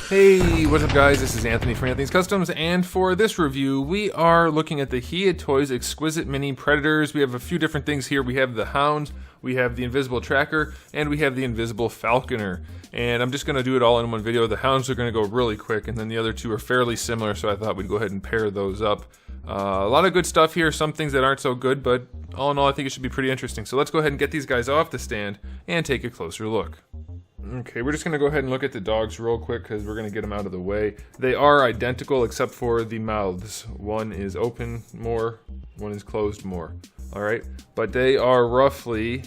Hey, what's up guys? This is Anthony from Anthony's Customs, and for this review, we are looking at the Hiya Toys Exquisite Mini Predators. We have a few different things here. We have the Hounds, we have the Invisible Tracker, and we have the Invisible Falconer. And I'm just going to do it all in one video. The Hounds are going to go really quick, and then the other two are fairly similar, so I thought we'd go ahead and pair those up. A lot of good stuff here, some things that aren't so good, but all in all, I think it should be pretty interesting. So let's go ahead and get these guys off the stand and take a closer look. Okay, we're just going to go ahead and look at the dogs real quick because we're going to get them out of the way. They are identical except for the mouths. One is open more, one is closed more. Alright, but they are roughly,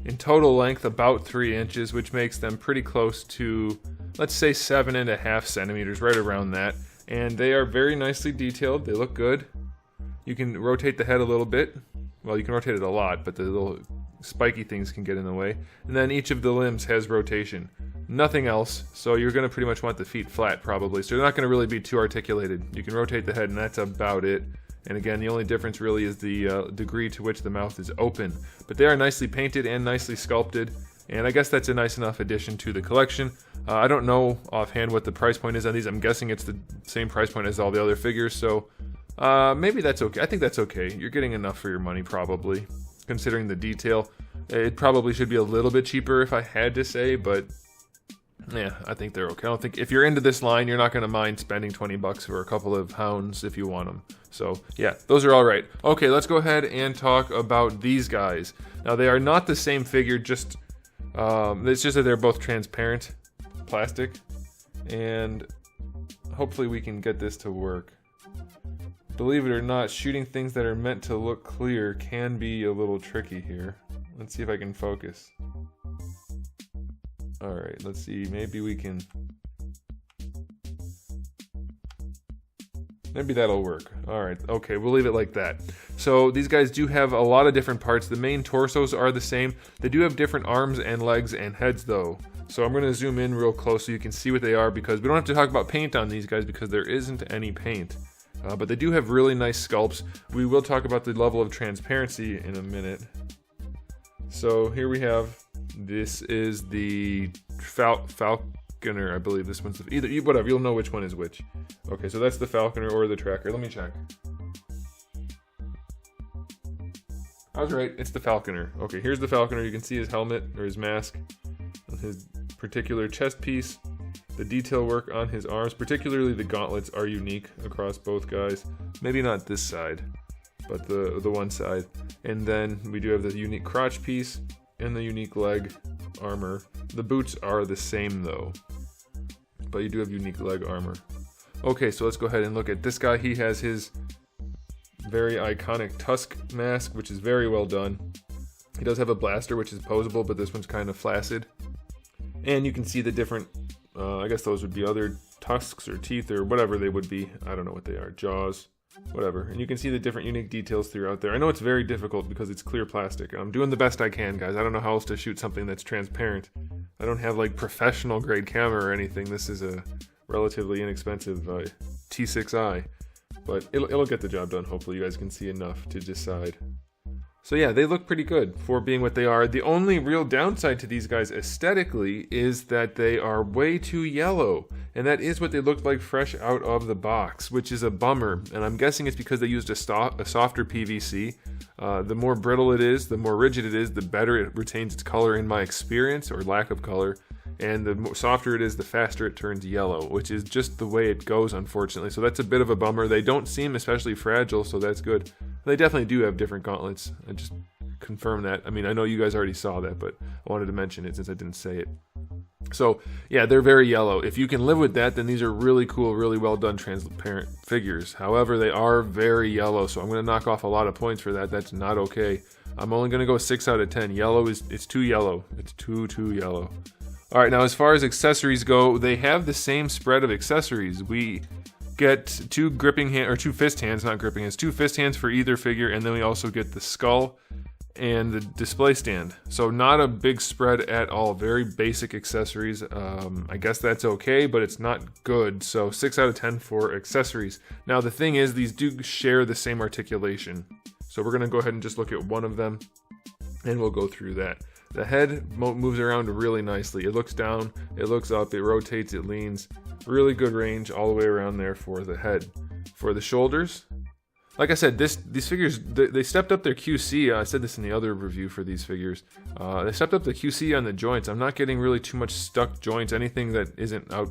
in total length, about 3 inches, which makes them pretty close to, let's say, 7.5 centimeters, right around that. And they are very nicely detailed. They look good. You can rotate the head a little bit. Well, you can rotate it a lot, but the little spiky things can get in the way. And then each of the limbs has rotation. Nothing else, so you're going to pretty much want the feet flat probably. So they're not going to really be too articulated. You can rotate the head and that's about it. And again, the only difference really is the degree to which the mouth is open. But they are nicely painted and nicely sculpted. And I guess that's a nice enough addition to the collection. I don't know offhand what the price point is on these. I'm guessing it's the same price point as all the other figures, so maybe that's okay. I think that's okay. You're getting enough for your money probably, considering the detail. It probably should be a little bit cheaper if I had to say, but yeah, I think they're okay. I don't think, if you're into this line, you're not going to mind spending 20 bucks for a couple of Hounds if you want them. So yeah, those are all right. Okay, let's go ahead and talk about these guys. Now they are not the same figure, just it's just that they're both transparent plastic, and hopefully we can get this to work. Believe it or not, shooting things that are meant to look clear can be a little tricky here. Let's see if I can focus. Alright, let's see, maybe we can... Maybe that'll work. Alright, okay, we'll leave it like that. So these guys do have a lot of different parts. The main torsos are the same. They do have different arms and legs and heads though. So I'm going to zoom in real close so you can see what they are, because we don't have to talk about paint on these guys because there isn't any paint. But they do have really nice sculpts. We will talk about the level of transparency in a minute. So here we have, this is the Falconer, I believe this one's the, whatever, you'll know which one is which. Okay, so that's the Falconer or the Tracker. Let me check. I was right, it's the Falconer. Okay, here's the Falconer. You can see his helmet or his mask, his particular chest piece. The detail work on his arms, particularly the gauntlets, are unique across both guys. Maybe not this side, but the one side. And then we do have the unique crotch piece and the unique leg armor. The boots are the same though, but you do have unique leg armor. Okay, so let's go ahead and look at this guy. He has his very iconic tusk mask, which is very well done. He does have a blaster, which is posable, but this one's kind of flaccid. And you can see the different, I guess those would be other tusks or teeth or whatever they would be. I don't know what they are. Jaws, whatever. And you can see the different unique details throughout there. I know it's very difficult because it's clear plastic. I'm doing the best I can, guys. I don't know how else to shoot something that's transparent. I don't have like professional grade camera or anything. This is a relatively inexpensive T6i. But it'll get the job done. Hopefully you guys can see enough to decide. So yeah, they look pretty good for being what they are. The only real downside to these guys aesthetically is that they are way too yellow. And that is what they looked like fresh out of the box, which is a bummer. And I'm guessing it's because they used a softer PVC. The more brittle it is, the more rigid it is, the better it retains its color in my experience, or lack of color. And the more softer it is, the faster it turns yellow, which is just the way it goes, unfortunately. So that's a bit of a bummer. They don't seem especially fragile, so that's good. They definitely do have different gauntlets. I just confirm that. I mean, I know you guys already saw that, but I wanted to mention it since I didn't say it. So yeah, they're very yellow. If you can live with that, then these are really cool, really well done transparent figures. However, they are very yellow, so I'm going to knock off a lot of points for that. That's not okay. I'm only going to go 6 out of 10. Yellow it's too yellow. It's too yellow. All right, now as far as accessories go, they have the same spread of accessories. We get two fist hands, not gripping hands, 2 fist hands for either figure, and then we also get the skull and the display stand. So not a big spread at all, very basic accessories. I guess that's okay, but it's not good. So 6 out of 10 for accessories. Now the thing is, these do share the same articulation. So we're gonna go ahead and just look at one of them and we'll go through that. The head moves around really nicely. It looks down, it looks up, it rotates, it leans. Really good range all the way around there for the head. For the shoulders, like I said, these figures, they stepped up their QC. I said this in the other review for these figures. They stepped up the QC on the joints. I'm not getting really too much stuck joints, anything that isn't out.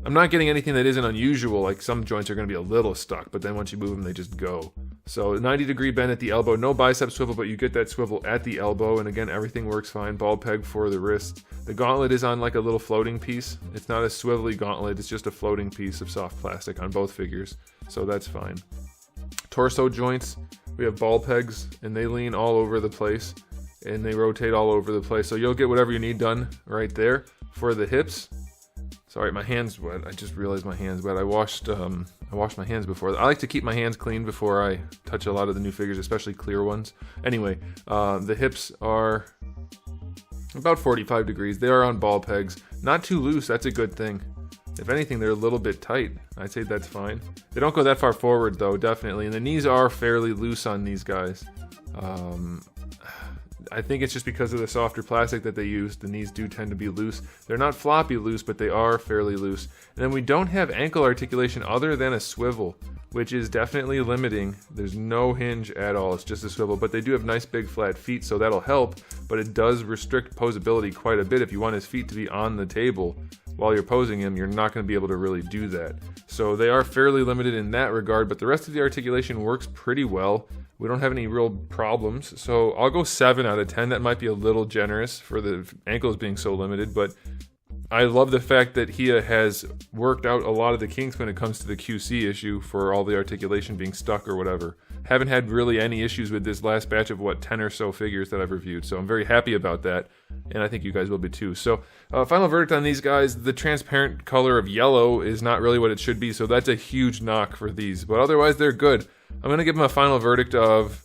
I'm not getting anything that isn't unusual, like some joints are going to be a little stuck, but then once you move them, they just go. So 90-degree bend at the elbow, no bicep swivel, but you get that swivel at the elbow, and again, everything works fine. Ball peg for the wrist. The gauntlet is on like a little floating piece. It's not a swivelly gauntlet, it's just a floating piece of soft plastic on both figures, so that's fine. Torso joints, we have ball pegs, and they lean all over the place, and they rotate all over the place, so you'll get whatever you need done right there. For the hips, sorry, my hand's wet. I just realized my hand's wet. I washed my hands before. I like to keep my hands clean before I touch a lot of the new figures, especially clear ones. Anyway, the hips are about 45 degrees. They are on ball pegs. Not too loose, that's a good thing. If anything, they're a little bit tight. I'd say that's fine. They don't go that far forward though, definitely. And the knees are fairly loose on these guys. I think it's just because of the softer plastic that they use. The knees do tend to be loose. They're not floppy loose, but they are fairly loose. And then we don't have ankle articulation other than a swivel, which is definitely limiting. There's no hinge at all, it's just a swivel, but they do have nice big flat feet, so that'll help, but it does restrict posability quite a bit. If you want his feet to be on the table while you're posing him, you're not going to be able to really do that. So they are fairly limited in that regard, but the rest of the articulation works pretty well. We don't have any real problems, so I'll go 7 out of 10. That might be a little generous for the ankles being so limited, but I love the fact that Hiya has worked out a lot of the kinks when it comes to the QC issue for all the articulation being stuck or whatever. Haven't had really any issues with this last batch of, 10 or so figures that I've reviewed, so I'm very happy about that, and I think you guys will be too. So, final verdict on these guys, the transparent color of yellow is not really what it should be, so that's a huge knock for these, but otherwise they're good. I'm going to give them a final verdict of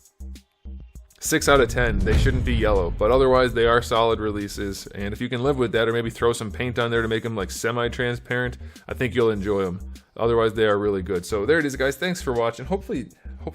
6 out of 10. They shouldn't be yellow, but otherwise they are solid releases, and if you can live with that, or maybe throw some paint on there to make them like semi-transparent, I think you'll enjoy them. Otherwise they are really good. So there it is, guys. Thanks for watching. Hopefully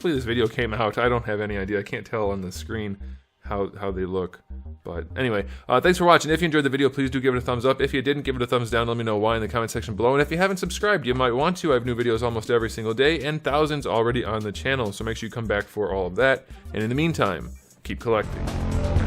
this video came out. I don't have any idea. I can't tell on the screen how they look. But anyway, thanks for watching. If you enjoyed the video, please do give it a thumbs up. If you didn't, give it a thumbs down. Let me know why in the comment section below. And if you haven't subscribed, you might want to. I have new videos almost every single day, and thousands already on the channel. So make sure you come back for all of that. And in the meantime, keep collecting.